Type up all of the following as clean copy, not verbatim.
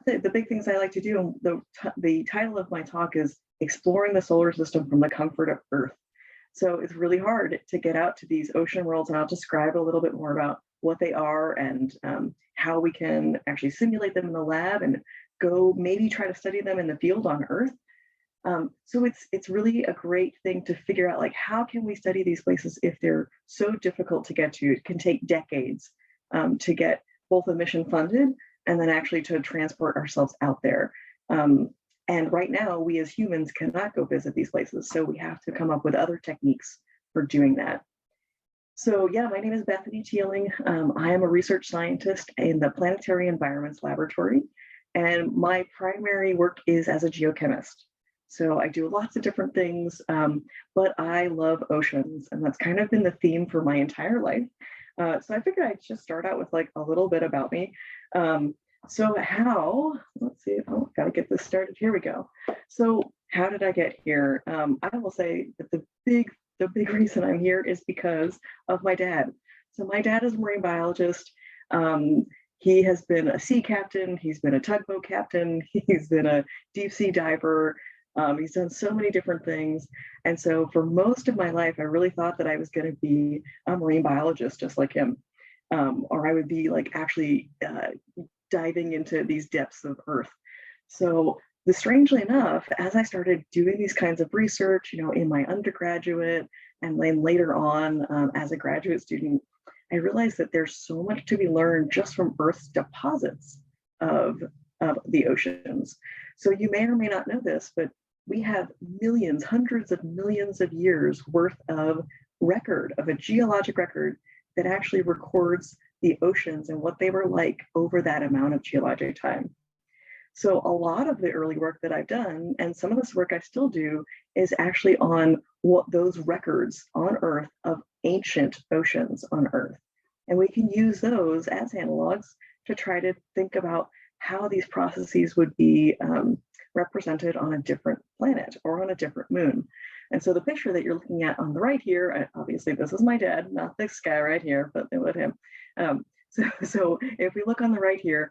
the big things I like to do, the title of my talk is Exploring the Solar System from the Comfort of Earth. So it's really hard to get out to these ocean worlds, and I'll describe a little bit more about what they are and how we can actually simulate them in the lab and go maybe try to study them in the field on Earth. So it's really a great thing to figure out, like, how can we study these places if they're so difficult to get to? It can take decades to get both a mission funded and then actually to transport ourselves out there. And right now, we as humans cannot go visit these places, so we have to come up with other techniques for doing that. So yeah, my name is Bethany Theiling. I am a research scientist in the Planetary Environments Laboratory, and my primary work is as a geochemist. So I do lots of different things, but I love oceans, and that's kind of been the theme for my entire life. So I figured I'd just start out with like a little bit about me. So let's see, gotta get this started. Here we go. So how did I get here? I will say that the big reason I'm here is because of my dad. So my dad is a marine biologist. He has been a sea captain, he's been a tugboat captain, he's been a deep sea diver. He's done so many different things. And so for most of my life, I really thought that I was going to be a marine biologist just like him, or I would be like actually diving into these depths of Earth. So strangely enough, as I started doing these kinds of research, in my undergraduate and then later on as a graduate student, I realized that there's so much to be learned just from Earth's deposits of the oceans. So you may or may not know this, but we have millions, hundreds of millions of years worth of a geologic record that actually records the oceans and what they were like over that amount of geologic time. So a lot of the early work that I've done, and some of this work I still do, is actually on what those records on Earth of ancient oceans on Earth. And we can use those as analogs to try to think about how these processes would be represented on a different planet or on a different moon. And so the picture that you're looking at on the right here, obviously this is my dad, not this guy right here, but with him. So if we look on the right here,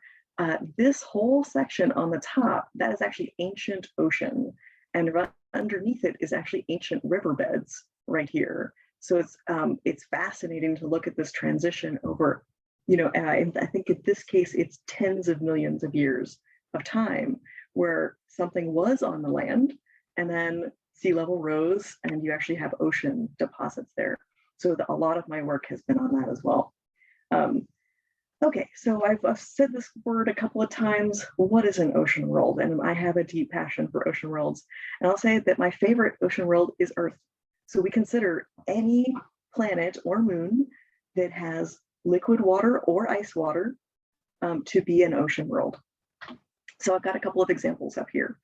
this whole section on the top, that is actually ancient ocean. And right underneath it is actually ancient riverbeds right here. So it's fascinating to look at this transition over, I think in this case, it's tens of millions of years of time where something was on the land and then sea level rose and you actually have ocean deposits there. So a lot of my work has been on that as well. Okay, so I've said this word a couple of times. What is an ocean world? And I have a deep passion for ocean worlds. And I'll say that my favorite ocean world is Earth. So we consider any planet or moon that has liquid water or ice water to be an ocean world. So I've got a couple of examples up here.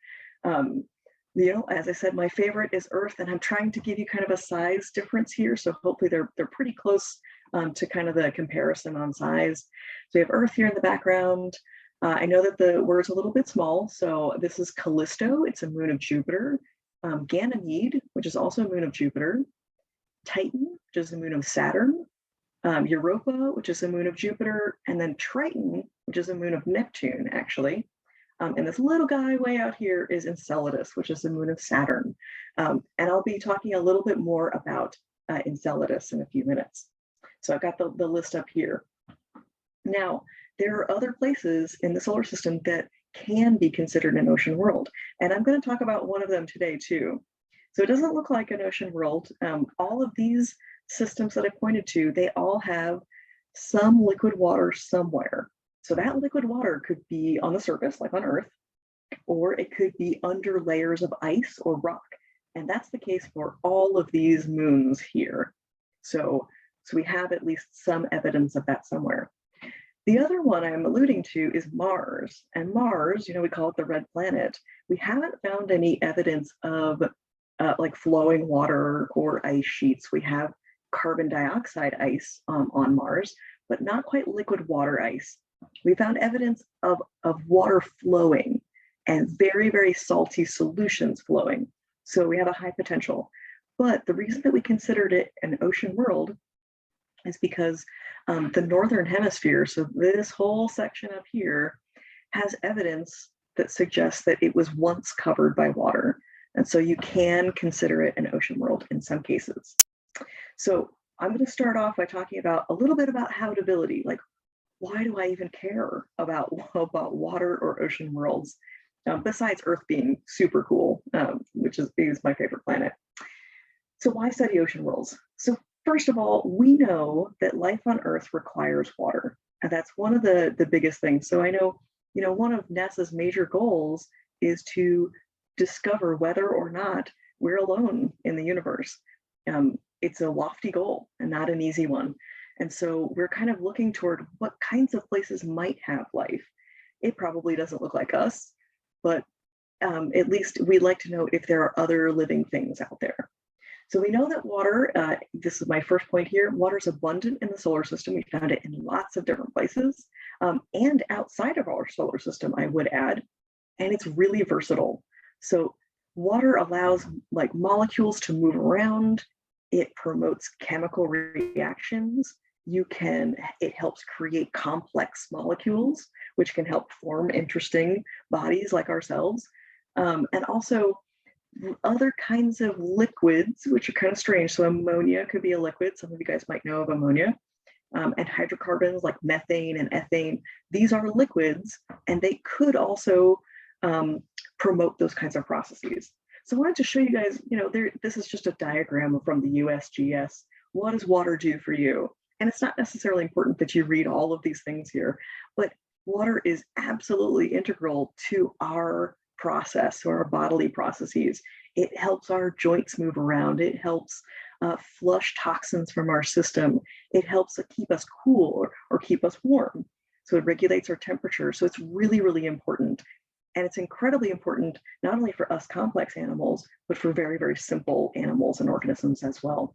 As I said, my favorite is Earth, and I'm trying to give you kind of a size difference here. So hopefully they're pretty close to kind of the comparison on size. So you have Earth here in the background. I know that the word's a little bit small. So this is Callisto. It's a moon of Jupiter. Ganymede, which is also a moon of Jupiter. Titan, which is a moon of Saturn. Europa, which is a moon of Jupiter. And then Triton, which is a moon of Neptune, actually. And this little guy way out here is Enceladus, which is the moon of Saturn. And I'll be talking a little bit more about Enceladus in a few minutes. So I've got the list up here. Now, there are other places in the solar system that can be considered an ocean world. And I'm going to talk about one of them today too. So it doesn't look like an ocean world. All of these systems that I pointed to, they all have some liquid water somewhere. So that liquid water could be on the surface, like on Earth, or it could be under layers of ice or rock. And that's the case for all of these moons here. So we have at least some evidence of that somewhere. The other one I'm alluding to is Mars. And Mars, we call it the red planet. We haven't found any evidence of like flowing water or ice sheets. We have carbon dioxide ice on Mars, but not quite liquid water ice. We found evidence of water flowing and very, very salty solutions flowing. So we have a high potential. But the reason that we considered it an ocean world is because the northern hemisphere, so this whole section up here, has evidence that suggests that it was once covered by water. And so you can consider it an ocean world in some cases. So I'm going to start off by talking about a little bit about habitability. Like, why do I even care about water or ocean worlds? Besides Earth being super cool, which is my favorite planet. So why study ocean worlds? So first of all, we know that life on Earth requires water. And that's one of the biggest things. So I know, one of NASA's major goals is to discover whether or not we're alone in the universe. It's a lofty goal and not an easy one. And so we're kind of looking toward what kinds of places might have life. It probably doesn't look like us, but at least we'd like to know if there are other living things out there. So we know that water, this is my first point here, water is abundant in the solar system. We found it in lots of different places and outside of our solar system, I would add, and it's really versatile. So water allows like molecules to move around. It promotes chemical reactions. It helps create complex molecules, which can help form interesting bodies like ourselves. And also other kinds of liquids, which are kind of strange. So ammonia could be a liquid. Some of you guys might know of ammonia. And hydrocarbons like methane and ethane, these are liquids, and they could also promote those kinds of processes. So I wanted to show you guys, this is just a diagram from the USGS. What does water do for you? And it's not necessarily important that you read all of these things here, but water is absolutely integral to our process, or our bodily processes. It helps our joints move around. It helps flush toxins from our system. It helps keep us cool or keep us warm. So it regulates our temperature. So it's really, really important. And it's incredibly important, not only for us complex animals, but for very, very simple animals and organisms as well.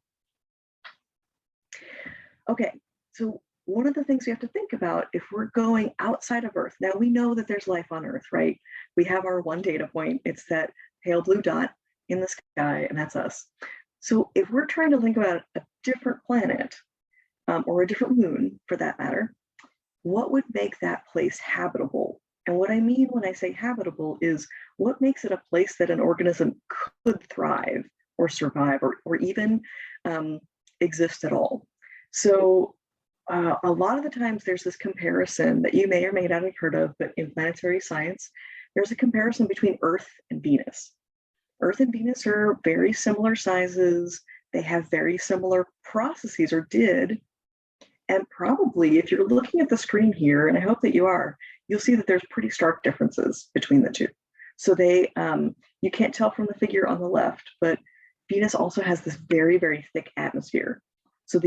Okay, so one of the things we have to think about if we're going outside of Earth, now we know that there's life on Earth, right? We have our one data point. It's that pale blue dot in the sky, and that's us. So if we're trying to think about a different planet, or a different moon for that matter, what would make that place habitable? And what I mean when I say habitable is what makes it a place that an organism could thrive or survive or even exist at all. So a lot of the times there's this comparison that you may or may not have heard of, but in planetary science, there's a comparison between Earth and Venus. Earth and Venus are very similar sizes. They have very similar processes, or did. And probably if you're looking at the screen here, and I hope that you are, you'll see that there's pretty stark differences between the two. So you can't tell from the figure on the left, but Venus also has this very, very thick atmosphere. So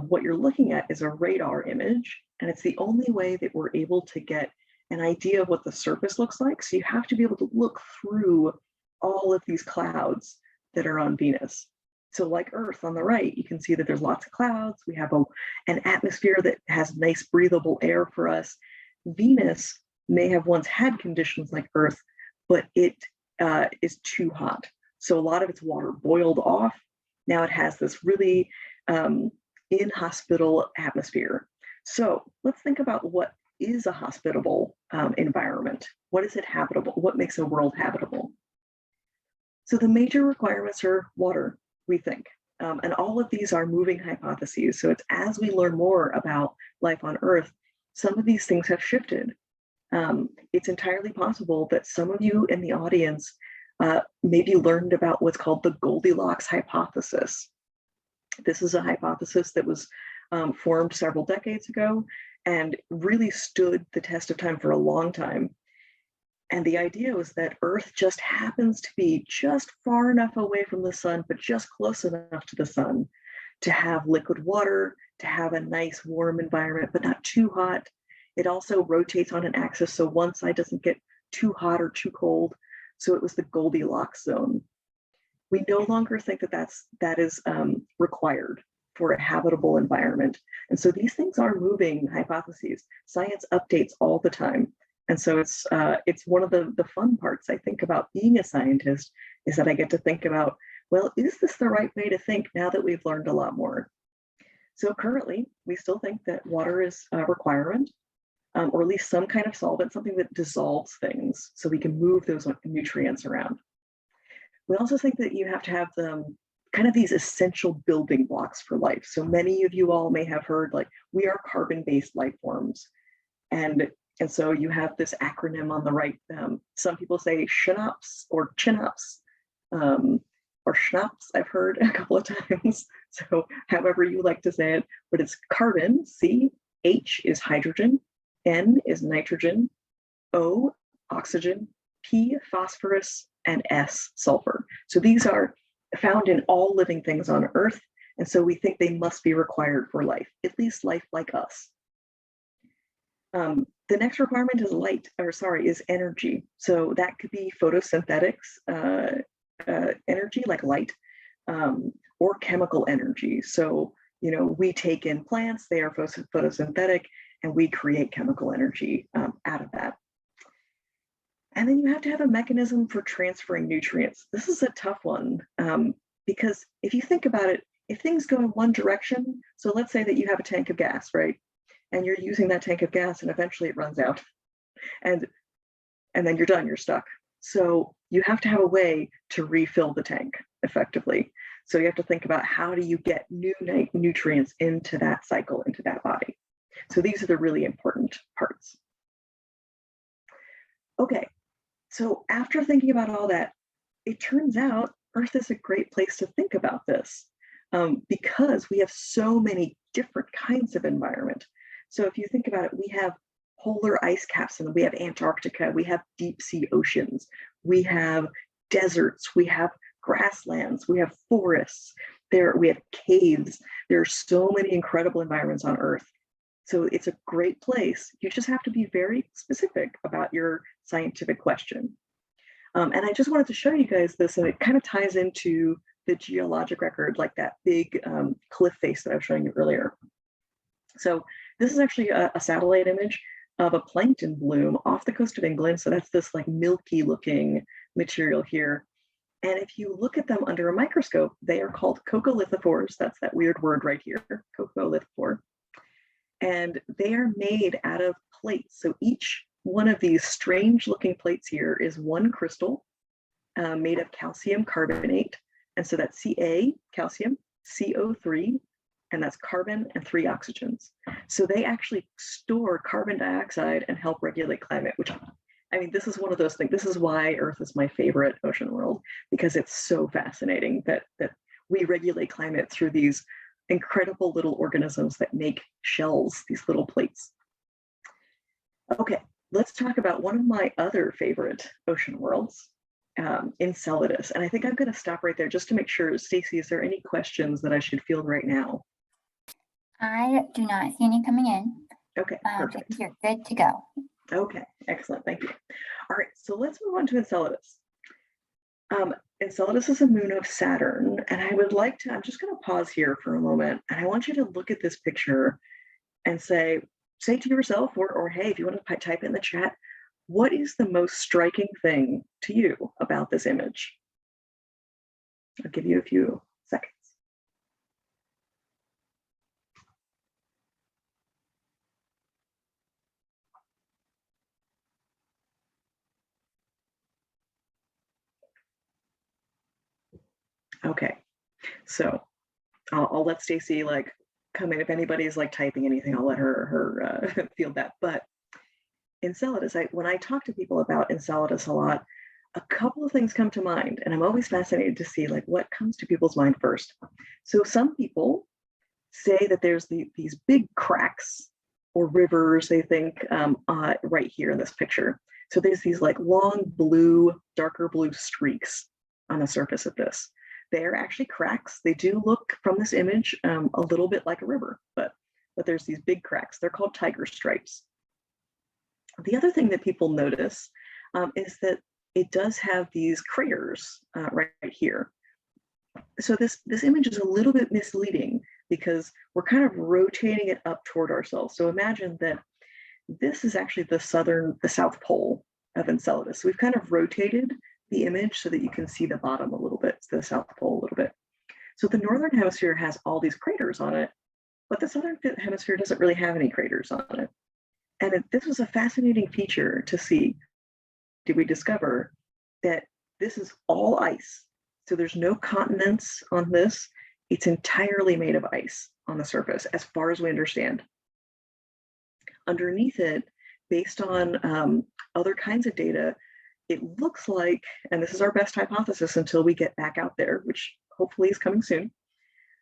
what you're looking at is a radar image, and it's the only way that we're able to get an idea of what the surface looks like. So you have to be able to look through all of these clouds that are on Venus. So like Earth on the right, you can see that there's lots of clouds. We have an atmosphere that has nice breathable air for us. Venus may have once had conditions like Earth, but it is too hot. So a lot of its water boiled off. Now it has this really inhospitable atmosphere. So let's think about what is a hospitable environment. What is it habitable? What makes a world habitable? So the major requirements are water, we think. And all of these are moving hypotheses. So it's as we learn more about life on Earth, some of these things have shifted. It's entirely possible that some of you in the audience maybe learned about what's called the Goldilocks hypothesis. This is a hypothesis that was formed several decades ago and really stood the test of time for a long time. And the idea was that Earth just happens to be just far enough away from the sun, but just close enough to the sun to have liquid water, to have a nice warm environment, but not too hot. It also rotates on an axis, so one side doesn't get too hot or too cold. So it was the Goldilocks zone. We no longer think that is required for a habitable environment. And so these things are moving hypotheses. Science updates all the time. And so it's one of the fun parts, I think, about being a scientist, is that I get to think about, well, is this the right way to think now that we've learned a lot more? So currently, we still think that water is a requirement. or at least some kind of solvent, something that dissolves things so we can move those nutrients around. We also think that you have to have them kind of these essential building blocks for life. So many of you all may have heard, like, we are carbon-based life forms. And so you have this acronym on the right. Some people say SHNOPS or CHNOPS, or schnapps, I've heard a couple of times. So however you like to say it, but it's carbon, C, H is hydrogen, N is nitrogen, O, oxygen, P, phosphorus, and S, sulfur. So these are found in all living things on Earth. And so we think they must be required for life, at least life like us. The next requirement is energy. So that could be photosynthetics, energy like light, or chemical energy. So, we take in plants, they are photosynthetic, and we create chemical energy out of that. And then you have to have a mechanism for transferring nutrients. This is a tough one, because if you think about it, if things go in one direction, so let's say that you have a tank of gas, right? And you're using that tank of gas and eventually it runs out. And then you're done, you're stuck. So you have to have a way to refill the tank effectively. So you have to think about, how do you get new nutrients into that cycle, into that body? So these are the really important parts. Okay, so after thinking about all that, it turns out Earth is a great place to think about this, because we have so many different kinds of environment. So if you think about it, we have polar ice caps, and we have Antarctica, we have deep sea oceans, we have deserts, we have grasslands, we have forests, we have caves. There are so many incredible environments on Earth. So it's a great place. You just have to be very specific about your scientific question. And I just wanted to show you guys this, and it kind of ties into the geologic record, like that big cliff face that I was showing you earlier. So this is actually a satellite image of a plankton bloom off the coast of England. So that's this like milky looking material here. And if you look at them under a microscope, they are called coccolithophores. That's that weird word right here, coccolithophore. And they are made out of plates. So each one of these strange looking plates here is one crystal made of calcium carbonate. And so that's Ca, calcium, CO3, and that's carbon and 3 oxygens. So they actually store carbon dioxide and help regulate climate, which, I mean, this is one of those things. This is why Earth is my favorite ocean world, because it's so fascinating that we regulate climate through these incredible little organisms that make shells, these little plates. Okay, let's talk about one of my other favorite ocean worlds, Enceladus. And I think I'm going to stop right there just to make sure. Stacey, is there any questions that I should field right now? I do not see any coming in. Okay, perfect. You're good to go. Okay, excellent, thank you. All right, so let's move on to Enceladus. Enceladus is a moon of Saturn, and I would like to, I'm just going to pause here for a moment, and I want you to look at this picture and say to yourself, or hey, if you want to type it in the chat, what is the most striking thing to you about this image? I'll give you a few seconds. Okay, so I'll let Stacey come in. If anybody's typing anything, I'll let her field that. But Enceladus, when I talk to people about Enceladus a lot, a couple of things come to mind, and I'm always fascinated to see what comes to people's mind first. So some people say that there's these big cracks or rivers, they think, right here in this picture. So there's these long blue, darker blue streaks on the surface of this. They're actually cracks. They do look from this image a little bit like a river, but there's these big cracks. They're called tiger stripes. The other thing that people notice is that it does have these craters right here. So this image is a little bit misleading because we're kind of rotating it up toward ourselves. So imagine that this is actually the south pole of Enceladus. So we've kind of rotated the image so that you can see the bottom a little bit, the south pole a little bit. So the northern hemisphere has all these craters on it, but the southern hemisphere doesn't really have any craters on it. And this was a fascinating feature to see. Did we discover that this is all ice? So there's no continents on this. It's entirely made of ice on the surface, as far as we understand. Underneath it, based on other kinds of data, it looks like, and this is our best hypothesis until we get back out there, which hopefully is coming soon.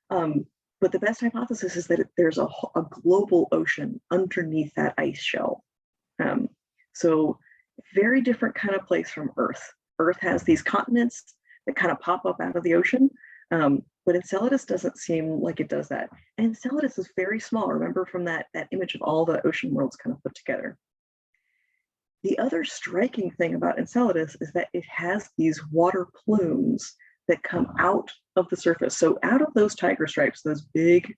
But the best hypothesis is that there's a global ocean underneath that ice shell. So very different kind of place from Earth. Earth has these continents that kind of pop up out of the ocean, but Enceladus doesn't seem like it does that. And Enceladus is very small. Remember from that image of all the ocean worlds kind of put together. The other striking thing about Enceladus is that it has these water plumes that come out of the surface. So out of those tiger stripes, those big,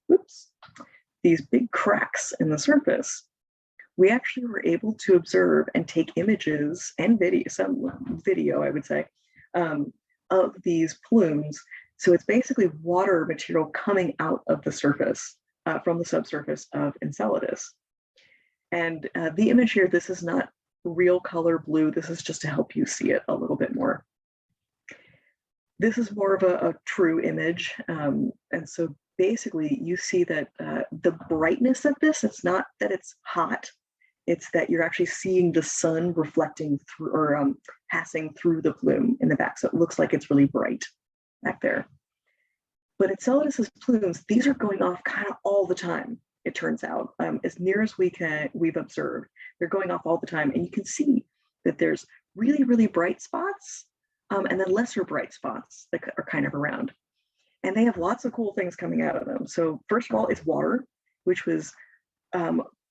these big cracks in the surface, we actually were able to observe and take images and video, some video, I would say, of these plumes. So it's basically water material coming out of the surface, from the subsurface of Enceladus. And the image here, this is not real color blue. This is just to help you see it a little bit more. This is more of a true image. And so basically you see that the brightness of this, it's not that it's hot, it's that you're actually seeing the sun reflecting through or passing through the plume in the back. So it looks like it's really bright back there. But Enceladus's plumes, these are going off kind of all the time, it turns out. As near as we've observed, they're going off all the time. And you can see that there's really, really bright spots and then lesser bright spots that are kind of around. And they have lots of cool things coming out of them. So first of all, it's water, which was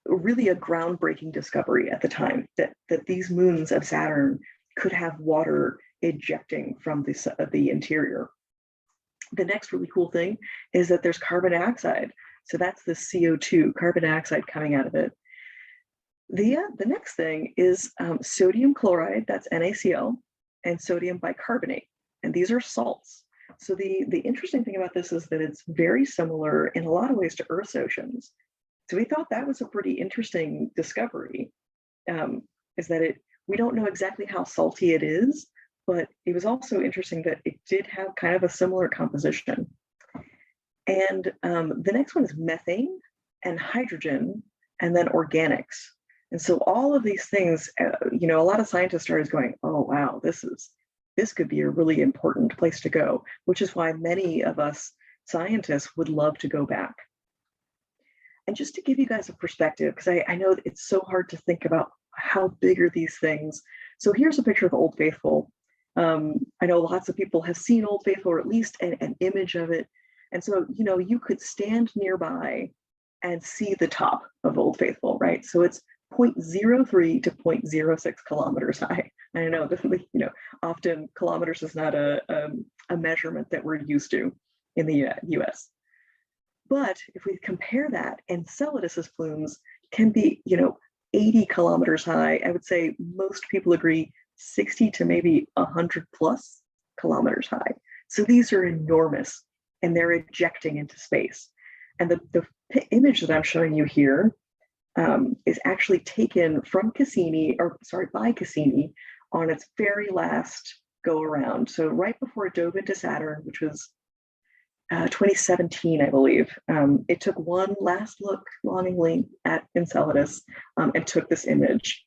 really a groundbreaking discovery at the time, that these moons of Saturn could have water ejecting from the interior. The next really cool thing is that there's carbon dioxide. So that's the CO2, carbon dioxide coming out of it. The next thing is sodium chloride, that's NaCl, and sodium bicarbonate. And these are salts. So the interesting thing about this is that it's very similar in a lot of ways to Earth's oceans. So we thought that was a pretty interesting discovery, is that we don't know exactly how salty it is, but it was also interesting that it did have kind of a similar composition. And the next one is methane and hydrogen, and then organics. And so all of these things, a lot of scientists started going, oh, wow, this could be a really important place to go, which is why many of us scientists would love to go back. And just to give you guys a perspective, because I know that it's so hard to think about how big are these things. So here's a picture of Old Faithful. I know lots of people have seen Old Faithful, or at least an image of it. And so, you could stand nearby and see the top of Old Faithful, right? So it's 0.03 to 0.06 kilometers high. I know, often kilometers is not a measurement that we're used to in the US. But if we compare that, Enceladus's plumes can be, 80 kilometers high. I would say most people agree 60 to maybe 100 plus kilometers high. So these are enormous, and they're ejecting into space. And the image that I'm showing you here is actually taken from by Cassini on its very last go around. So right before it dove into Saturn, which was 2017, I believe, it took one last look longingly at Enceladus and took this image.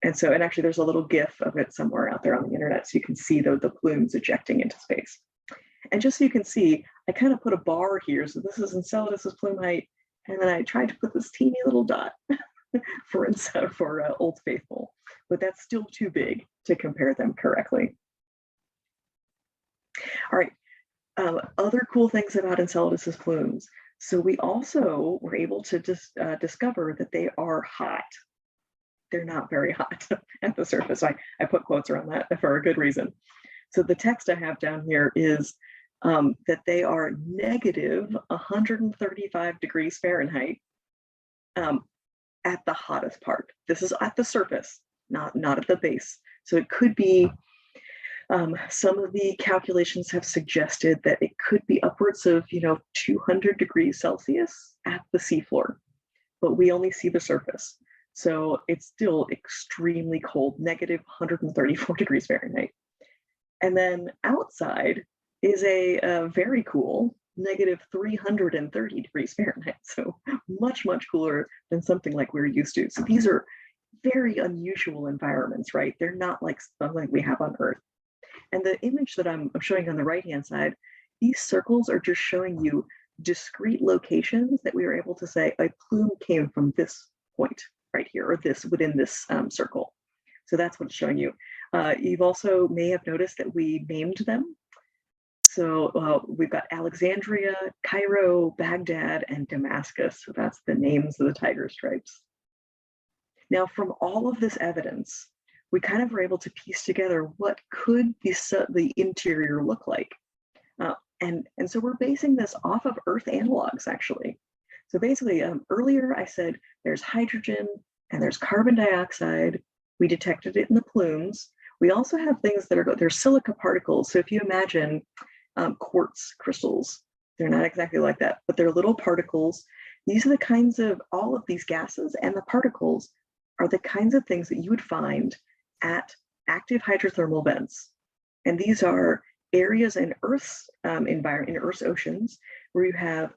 And actually there's a little GIF of it somewhere out there on the internet, so you can see the plumes ejecting into space. And just so you can see, I kind of put a bar here. So this is Enceladus's plume height, and then I tried to put this teeny little dot for Old Faithful, but that's still too big to compare them correctly. All right, other cool things about Enceladus's plumes. So we also were able to discover that they are hot. They're not very hot at the surface. I put quotes around that for a good reason. So the text I have down here is that they are negative 135 degrees Fahrenheit at the hottest part. This is at the surface, not at the base. So it could be, some of the calculations have suggested that it could be upwards of 200 degrees Celsius at the seafloor, but we only see the surface. So it's still extremely cold, negative 134 degrees Fahrenheit. And then outside is a very cool negative 330 degrees Fahrenheit. So much, much cooler than something like we're used to. So these are very unusual environments, right? They're not like something we have on Earth. And the image that I'm showing on the right-hand side, these circles are just showing you discrete locations that we were able to say a plume came from this point right here, or this within this circle. So that's what it's showing you. You've also may have noticed that we named them. So we've got Alexandria, Cairo, Baghdad, and Damascus. So that's the names of the tiger stripes. Now, from all of this evidence, we kind of were able to piece together what could the interior look like. And so we're basing this off of Earth analogs, actually. So basically, earlier I said there's hydrogen and there's carbon dioxide. We detected it in the plumes. We also have things that are, there's silica particles. So if you imagine quartz crystals, they're not exactly like that, but they're little particles. These are the kinds of, all of these gases and the particles are the kinds of things that you would find at active hydrothermal vents. And these are areas in Earth's environment, in Earth's oceans, where you have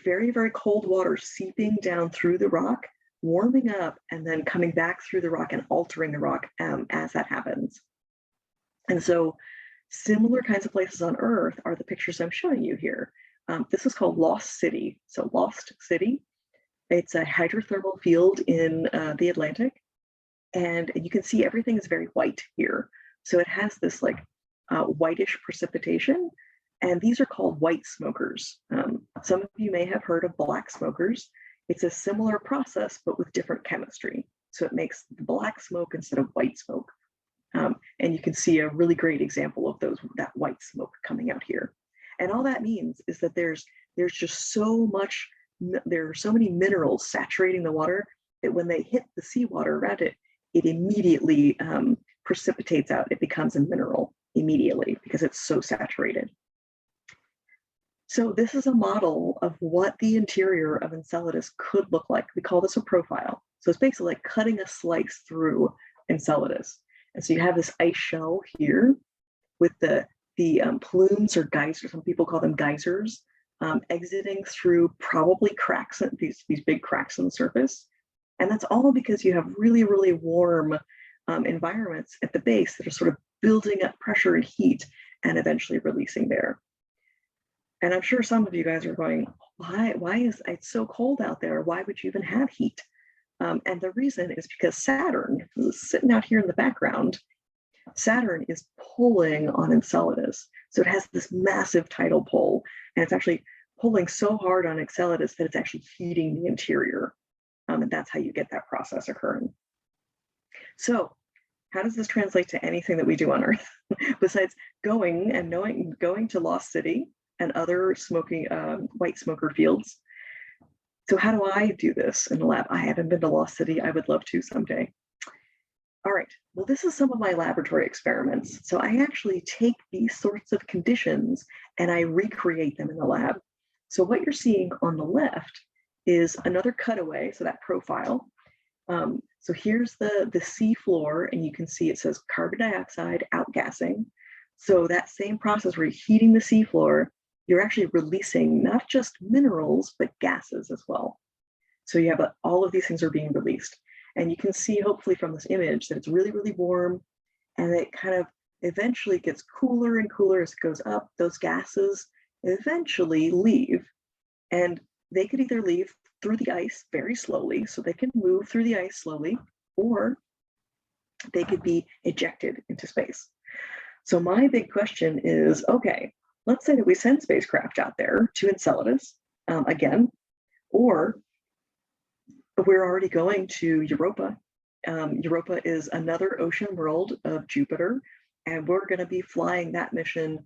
very, very cold water seeping down through the rock, warming up, and then coming back through the rock and altering the rock as that happens. And so similar kinds of places on Earth are the pictures I'm showing you here. This is called Lost City. So Lost City, it's a hydrothermal field in the Atlantic. And you can see everything is very white here. So it has this like whitish precipitation, and these are called white smokers. Some of you may have heard of black smokers. It's a similar process, but with different chemistry. So it makes black smoke instead of white smoke. And you can see a really great example of that white smoke coming out here. And all that means is that there's just so much, there are so many minerals saturating the water that when they hit the seawater around it, it immediately precipitates out. It becomes a mineral immediately because it's so saturated. So this is a model of what the interior of Enceladus could look like. We call this a profile. So it's basically like cutting a slice through Enceladus. And so you have this ice shell here with the plumes or geysers, some people call them geysers, exiting through probably cracks, these big cracks on the surface. And that's all because you have really, really warm environments at the base that are sort of building up pressure and heat and eventually releasing there. And I'm sure some of you guys are going, why is it so cold out there? Why would you even have heat? And the reason is because Saturn, who's sitting out here in the background, Saturn is pulling on Enceladus. So it has this massive tidal pull, and it's actually pulling so hard on Enceladus that it's actually heating the interior. And that's how you get that process occurring. So how does this translate to anything that we do on Earth besides going to Lost City and other smoking white smoker fields? So how do I do this in the lab? I haven't been to Lost City. I would love to someday. All right, well, this is some of my laboratory experiments. So I actually take these sorts of conditions and I recreate them in the lab. So what you're seeing on the left is another cutaway, so that profile. So here's the sea floor, and you can see it says carbon dioxide outgassing. So that same process where you're heating the sea floor, you're actually releasing not just minerals, but gases as well. So you have all of these things are being released. And you can see hopefully from this image that it's really, really warm, and it kind of eventually gets cooler and cooler as it goes up. Those gases eventually leave, and they could either leave through the ice very slowly, so they can move through the ice slowly, or they could be ejected into space. So my big question is, okay, let's say that we send spacecraft out there to Enceladus again, or we're already going to Europa. Europa is another ocean world of Jupiter, and we're going to be flying that mission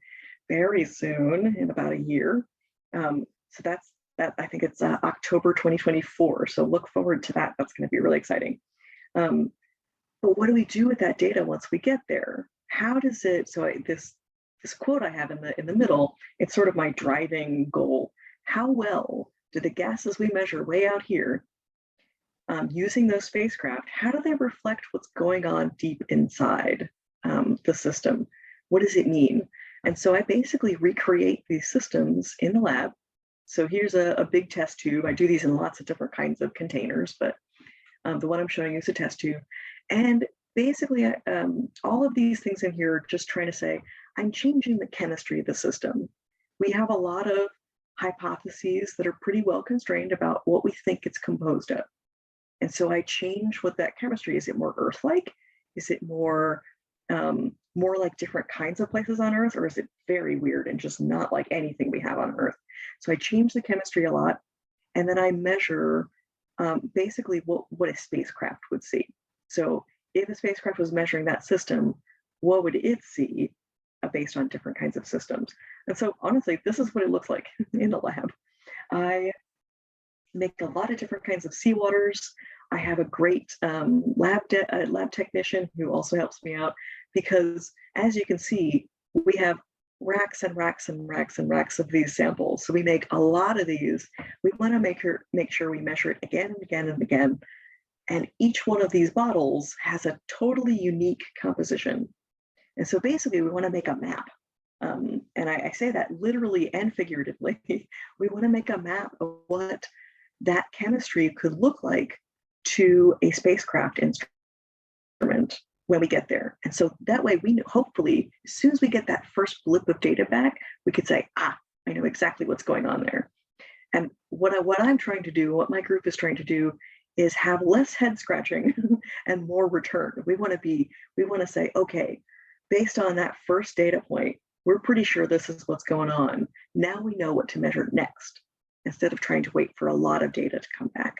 very soon, in about a year. So that's that. I think it's October 2024. So look forward to that. That's going to be really exciting. But what do we do with that data once we get there? How does it? So this quote I have in the middle, it's sort of my driving goal. How well do the gases we measure way out here using those spacecraft, how do they reflect what's going on deep inside the system? What does it mean? And so I basically recreate these systems in the lab. So here's a big test tube. I do these in lots of different kinds of containers, but the one I'm showing you is a test tube. And basically, all of these things in here are just trying to say, I'm changing the chemistry of the system. We have a lot of hypotheses that are pretty well constrained about what we think it's composed of. And so I change what that chemistry is. It more Earth-like? Is it more like different kinds of places on Earth, or is it very weird and just not like anything we have on Earth? So I change the chemistry a lot, and then I measure basically what a spacecraft would see. So if a spacecraft was measuring that system, what would it see based on different kinds of systems? And so honestly, this is what it looks like in the lab. I make a lot of different kinds of seawaters. I have a great lab technician who also helps me out, because as you can see, we have racks and racks and racks and racks of these samples. So we make a lot of these. We want to make sure we measure it again and again and again. And each one of these bottles has a totally unique composition. And so basically we want to make a map. And I say that literally and figuratively. We want to make a map of what that chemistry could look like to a spacecraft instrument when we get there. And so that way we know, hopefully, as soon as we get that first blip of data back, we could say, I know exactly what's going on there. And what I'm trying to do, what my group is trying to do, is have less head scratching and more return. We want to say, okay, based on that first data point, we're pretty sure this is what's going on. Now we know what to measure next, instead of trying to wait for a lot of data to come back.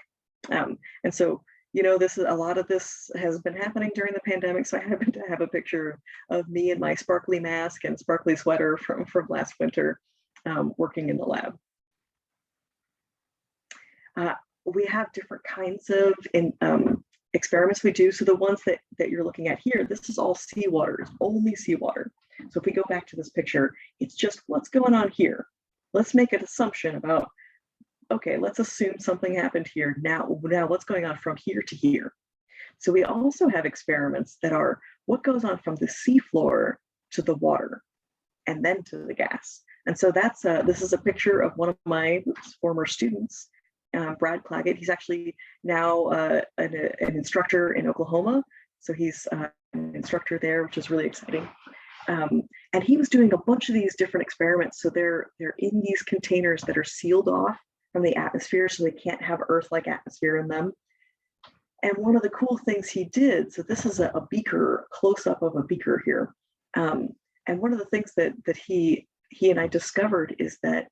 And so, a lot of this has been happening during the pandemic. So I happen to have a picture of me in my sparkly mask and sparkly sweater from last winter, working in the lab. We have different kinds of experiments we do. So the ones that you're looking at here, this is all seawater, it's only seawater. So if we go back to this picture, it's just what's going on here. Let's make an assumption about, okay, let's assume something happened here. Now what's going on from here to here? So we also have experiments that are what goes on from the seafloor to the water and then to the gas. And so this is a picture of one of my former students, Brad Claggett. He's actually now an instructor in Oklahoma. So he's an instructor there, which is really exciting. And he was doing a bunch of these different experiments. So they're in these containers that are sealed off from the atmosphere, so they can't have Earth-like atmosphere in them. And one of the cool things he did, so this is a beaker, close-up of a beaker here. And one of the things that he and I discovered is that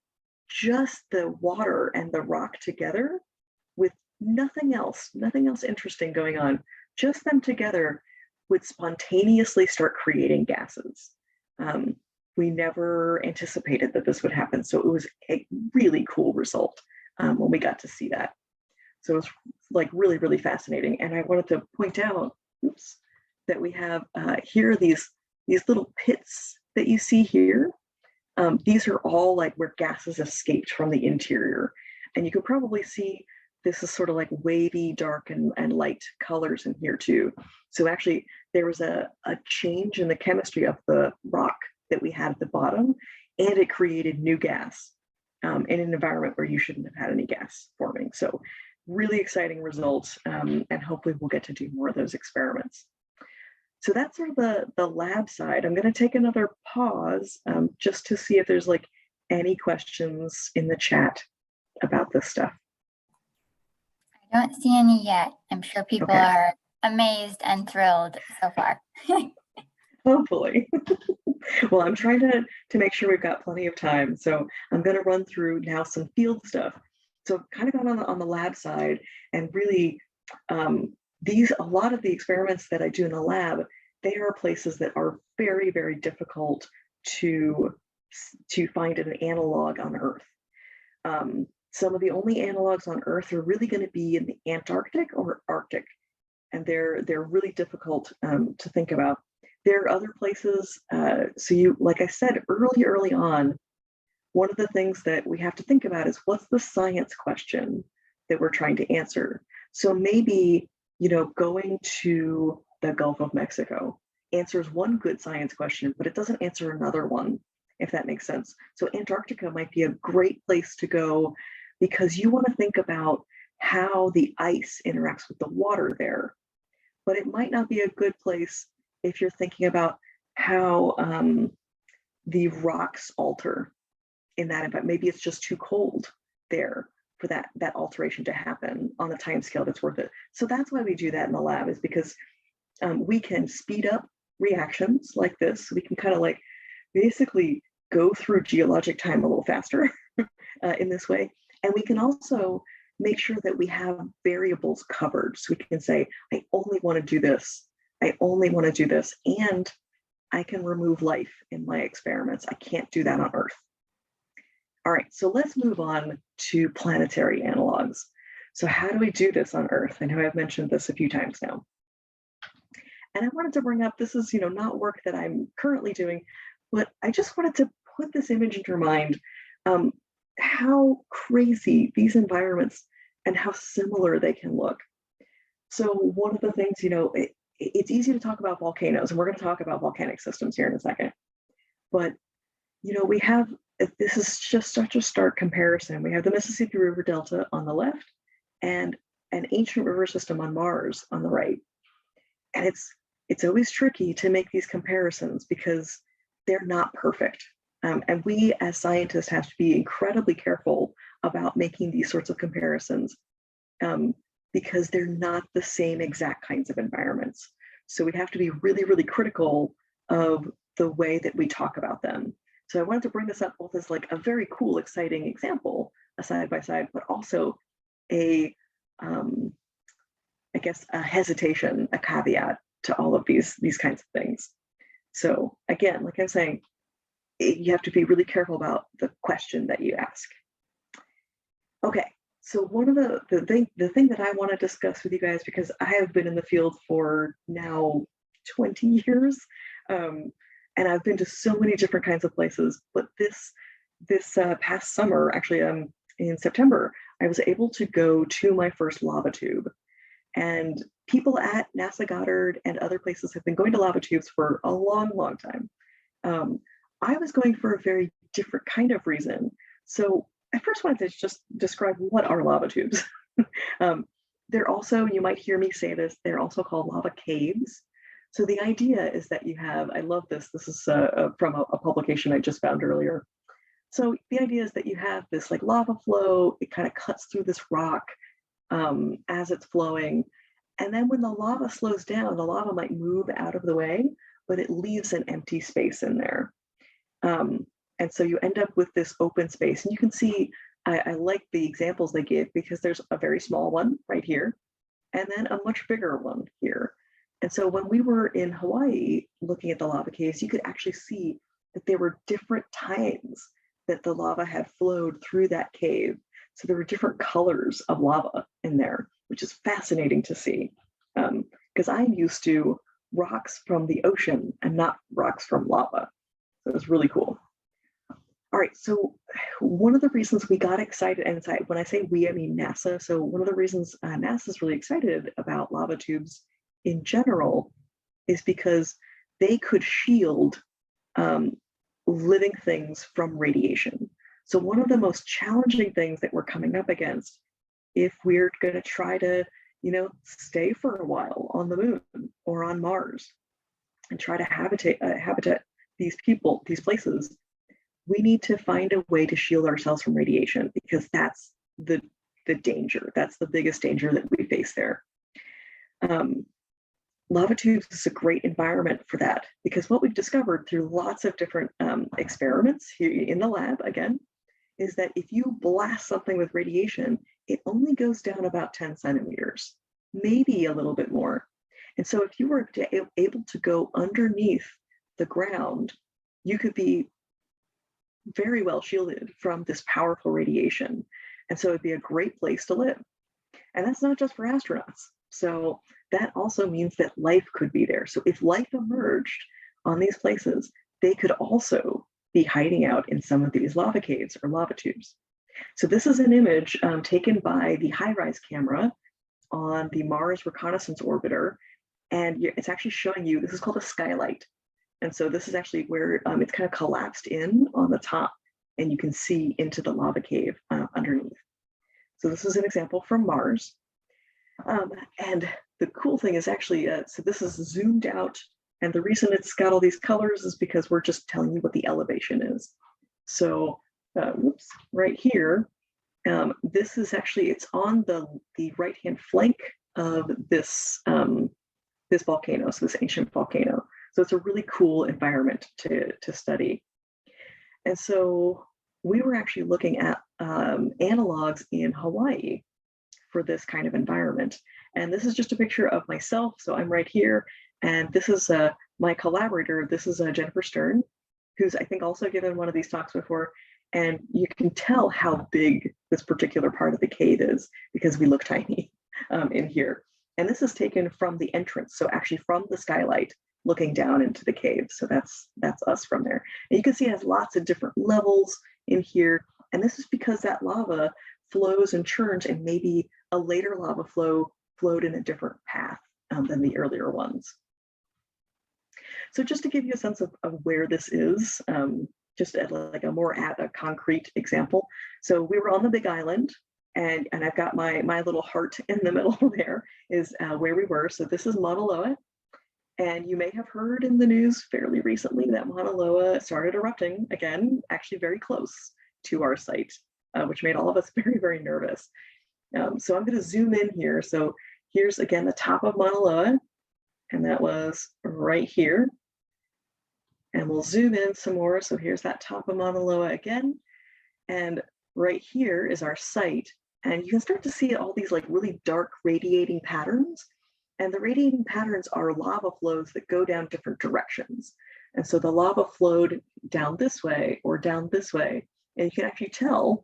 just the water and the rock together, with nothing else interesting going on, just them together would spontaneously start creating gases. We never anticipated that this would happen. So it was a really cool result when we got to see that. So it was like really, really fascinating. And I wanted to point out, that we have here these little pits that you see here. These are all like where gases escaped from the interior. And you can probably see this is sort of like wavy, dark and light colors in here too. So actually there was a change in the chemistry of the rock that we had at the bottom, and it created new gas in an environment where you shouldn't have had any gas forming. So really exciting results, and hopefully we'll get to do more of those experiments. So that's sort of the lab side. I'm going to take another pause just to see if there's like any questions in the chat about this stuff. I don't see any yet. I'm sure people are amazed and thrilled so far. Hopefully. Well, I'm trying to make sure we've got plenty of time. So I'm going to run through now some field stuff. So kind of going on the lab side, and really a lot of the experiments that I do in the lab, they are places that are very, very difficult to find an analog on Earth. Some of the only analogs on Earth are really going to be in the Antarctic or Arctic, and they're really difficult to think about. There are other places. So like I said early on, one of the things that we have to think about is what's the science question that we're trying to answer. So maybe, going to the Gulf of Mexico answers one good science question, but it doesn't answer another one, if that makes sense. So Antarctica might be a great place to go because you want to think about how the ice interacts with the water there. But it might not be a good place if you're thinking about how the rocks alter in that environment. Maybe it's just too cold there for that alteration to happen on a time scale that's worth it. So that's why we do that in the lab, is because we can speed up reactions like this. We can kind of like basically go through geologic time a little faster in this way. And we can also make sure that we have variables covered. So we can say, I only want to do this. I only want to do this. And I can remove life in my experiments. I can't do that on Earth. All right, so let's move on to planetary analogs. So how do we do this on Earth? I know I've mentioned this a few times now. And I wanted to bring up, this is not work that I'm currently doing, but I just wanted to put this image into your mind, how crazy these environments and how similar they can look. So one of the things, it's easy to talk about volcanoes, and we're going to talk about volcanic systems here in a second. But, we have, this is just such a stark comparison. We have the Mississippi River Delta on the left and an ancient river system on Mars on the right. And it's always tricky to make these comparisons because they're not perfect. And we as scientists have to be incredibly careful about making these sorts of comparisons because they're not the same exact kinds of environments. So we have to be really, really critical of the way that we talk about them. So I wanted to bring this up both as like a very cool, exciting example, a side by side, but also a hesitation, a caveat to all of these kinds of things. So again, like I'm saying, you have to be really careful about the question that you ask. Okay, so one of the thing that I want to discuss with you guys, because I have been in the field for now 20 years, and I've been to so many different kinds of places, but this past summer, actually in September, I was able to go to my first lava tube. And people at NASA Goddard and other places have been going to lava tubes for a long, long time. I was going for a very different kind of reason. So I first wanted to just describe what are lava tubes. They're also, you might hear me say this, they're also called lava caves. So the idea is that you have, I love this, this is from a publication I just found earlier. So the idea is that you have this like lava flow, it kind of cuts through this rock as it's flowing. And then when the lava slows down, the lava might move out of the way, but it leaves an empty space in there. And so you end up with this open space. And you can see, I like the examples they give because there's a very small one right here, and then a much bigger one here. And so when we were in Hawaii looking at the lava caves, you could actually see that there were different times that the lava had flowed through that cave. So there were different colors of lava in there, which is fascinating to see. Because I'm used to rocks from the ocean and not rocks from lava. So it was really cool. All right, so one of the reasons we got excited, and when I say we, I mean NASA. So one of the reasons NASA is really excited about lava tubes in general is because they could shield living things from radiation. So one of the most challenging things that we're coming up against, if we're going to try to, stay for a while on the moon or on Mars and try to habitat these people, these places, we need to find a way to shield ourselves from radiation because that's the danger. That's the biggest danger that we face there. Lava tubes is a great environment for that because what we've discovered through lots of different experiments here in the lab, again, is that if you blast something with radiation, it only goes down about 10 centimeters, maybe a little bit more. And so if you were able to go underneath the ground, you could be very well shielded from this powerful radiation. And so it'd be a great place to live. And that's not just for astronauts. So that also means that life could be there. So if life emerged on these places, they could also be hiding out in some of these lava caves or lava tubes. So this is an image taken by the HiRISE camera on the Mars Reconnaissance Orbiter, and it's actually showing you, this is called a skylight. And so this is actually where it's kind of collapsed in on the top, and you can see into the lava cave underneath. So this is an example from Mars. And the cool thing is actually, so this is zoomed out, and the reason it's got all these colors is because we're just telling you what the elevation is. So, whoops, right here, this is actually, it's on the right-hand flank of this, this volcano, so this ancient volcano. So it's a really cool environment to study. And so we were actually looking at analogs in Hawaii for this kind of environment. And this is just a picture of myself. So I'm right here. And this is my collaborator. This is Jennifer Stern, who's I think also given one of these talks before. And you can tell how big this particular part of the cave is because we look tiny in here. And this is taken from the entrance. So actually from the skylight looking down into the cave. So that's us from there. And you can see it has lots of different levels in here. And this is because that lava flows and churns, and maybe a later lava flow flowed in a different path than the earlier ones. So just to give you a sense of where this is, just at like a more at a concrete example. So we were on the Big Island, and I've got my little heart in the middle there is where we were. So this is Mauna Loa. And you may have heard in the news fairly recently that Mauna Loa started erupting again, actually very close to our site, which made all of us very, very nervous. So I'm going to zoom in here. So here's again the top of Mauna Loa, and that was right here. And we'll zoom in some more. So here's that top of Mauna Loa again. And right here is our site. And you can start to see all these like really dark radiating patterns. And the radiating patterns are lava flows that go down different directions. And so the lava flowed down this way or down this way. And you can actually tell,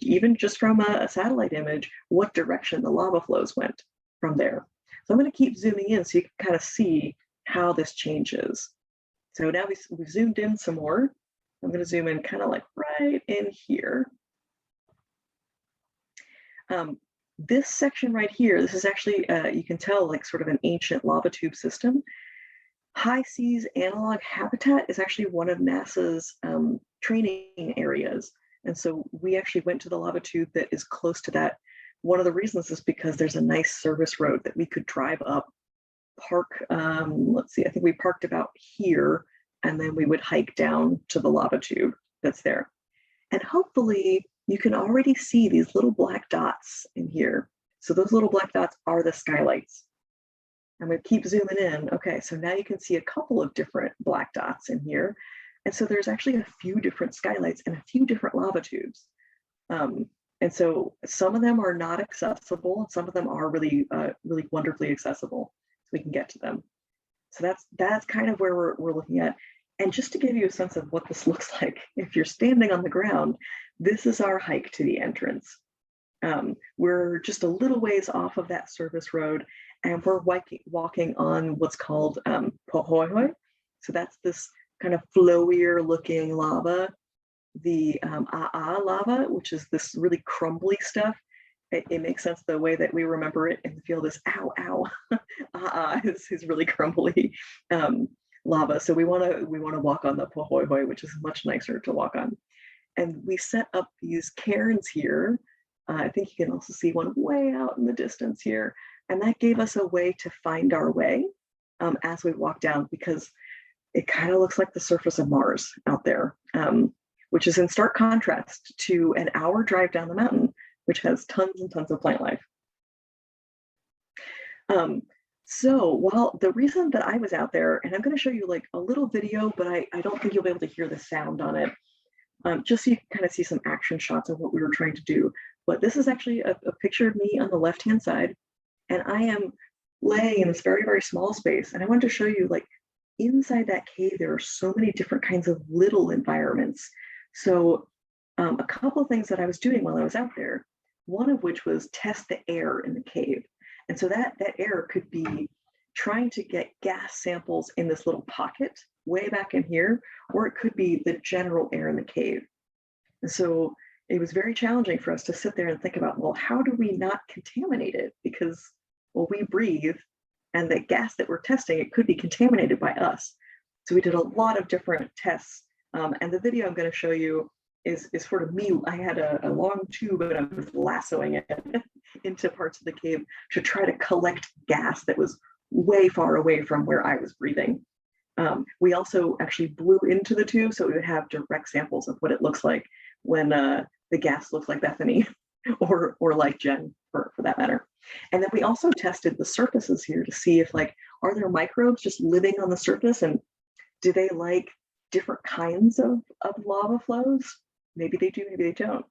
even just from a satellite image, what direction the lava flows went from there. So I'm going to keep zooming in so you can kind of see how this changes. So now we've zoomed in some more. I'm going to zoom in kind of like right in here. This section right here, this is actually, you can tell like sort of an ancient lava tube system. High seas analog habitat is actually one of NASA's training areas. And so we actually went to the lava tube that is close to that. One of the reasons is because there's a nice service road that we could drive up, park, let's see, I think we parked about here, and then we would hike down to the lava tube that's there. And hopefully you can already see these little black dots in here. So those little black dots are the skylights. And we keep zooming in. Okay, so now you can see a couple of different black dots in here. And so there's actually a few different skylights and a few different lava tubes. And so some of them are not accessible, and some of them are really, really wonderfully accessible. So we can get to them. So that's kind of where we're looking at. And just to give you a sense of what this looks like, if you're standing on the ground, this is our hike to the entrance. We're just a little ways off of that service road, and we're walking on what's called pohoihoi. So that's this kind of flowier looking lava. The a'a lava, which is this really crumbly stuff. It makes sense the way that we remember it in the field is ow, ow. A'a is really crumbly lava. So we want to walk on the pohoihoi, which is much nicer to walk on. And we set up these cairns here. I think you can also see one way out in the distance here. And that gave us a way to find our way as we walk down, because it kind of looks like the surface of Mars out there, which is in stark contrast to an hour drive down the mountain, which has tons and tons of plant life. So while the reason that I was out there, and I'm going to show you like a little video, but I don't think you'll be able to hear the sound on it, just so you can kind of see some action shots of what we were trying to do. But this is actually a picture of me on the left-hand side, and I am laying in this very, very small space. And I wanted to show you like inside that cave, there are so many different kinds of little environments. So a couple of things that I was doing while I was out there, one of which was test the air in the cave. And so that air could be trying to get gas samples in this little pocket way back in here, or it could be the general air in the cave. And so it was very challenging for us to sit there and think about, well, how do we not contaminate it? Because, well, we breathe, and the gas that we're testing, it could be contaminated by us. So we did a lot of different tests. And the video I'm going to show you is sort of me. I had a long tube and I was lassoing it into parts of the cave to try to collect gas that was way far away from where I was breathing. We also actually blew into the tube, so we would have direct samples of what it looks like when the gas looks like Bethany or like Jen for that matter. And then we also tested the surfaces here to see if, like, are there microbes just living on the surface, and do they like different kinds of lava flows? Maybe they do, maybe they don't,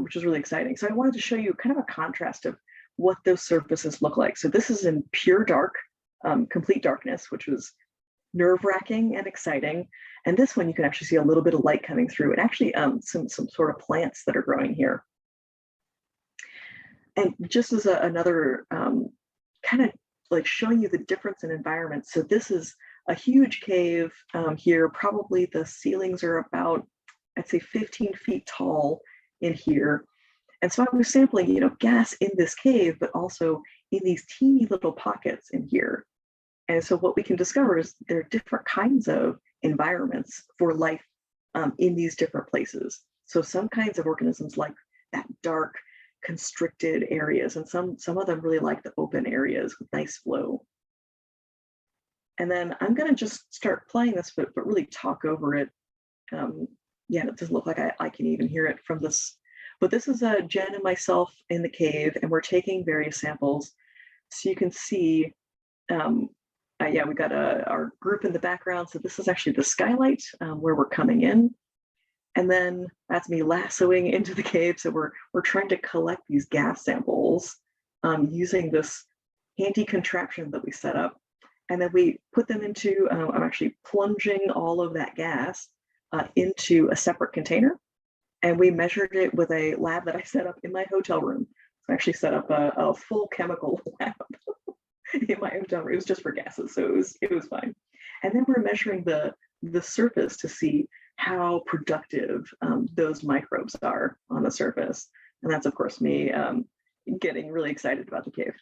which is really exciting. So I wanted to show you kind of a contrast of what those surfaces look like. So this is in pure dark, complete darkness, which was nerve-wracking and exciting. And this one, you can actually see a little bit of light coming through, and actually some sort of plants that are growing here. And just as another kind of like showing you the difference in environments. So this is a huge cave here. Probably the ceilings are about, I'd say, 15 feet tall in here. And so I was sampling, gas in this cave, but also in these teeny little pockets in here. And so what we can discover is there are different kinds of environments for life in these different places. So some kinds of organisms like that dark, constricted areas, and some of them really like the open areas with nice flow. And then I'm going to just start playing this, but really talk over it. Yeah, it doesn't look like I can even hear it from this. But this is Jen and myself in the cave, and we're taking various samples. So you can see, yeah, we got our group in the background. So this is actually the skylight where we're coming in. And then that's me lassoing into the cave. So we're trying to collect these gas samples using this handy contraption that we set up. And then we put them into, I'm actually plunging all of that gas into a separate container. And we measured it with a lab that I set up in my hotel room. So I actually set up a full chemical lab in my hotel room. It was just for gases, so it was fine. And then we're measuring the surface to see how productive those microbes are on the surface. And that's, of course, me getting really excited about the cave.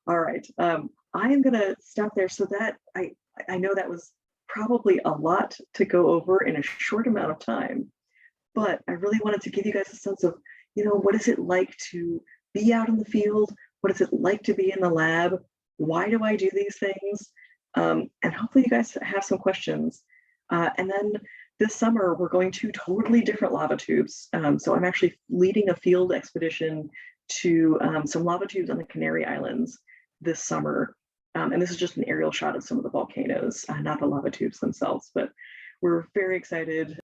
All right, I am going to stop there. So that I know that was probably a lot to go over in a short amount of time, but I really wanted to give you guys a sense of, what is it like to be out in the field? What is it like to be in the lab? Why do I do these things? And hopefully you guys have some questions. And then this summer, we're going to totally different lava tubes. So I'm actually leading a field expedition to some lava tubes on the Canary Islands this summer. And this is just an aerial shot of some of the volcanoes, not the lava tubes themselves, but we're very excited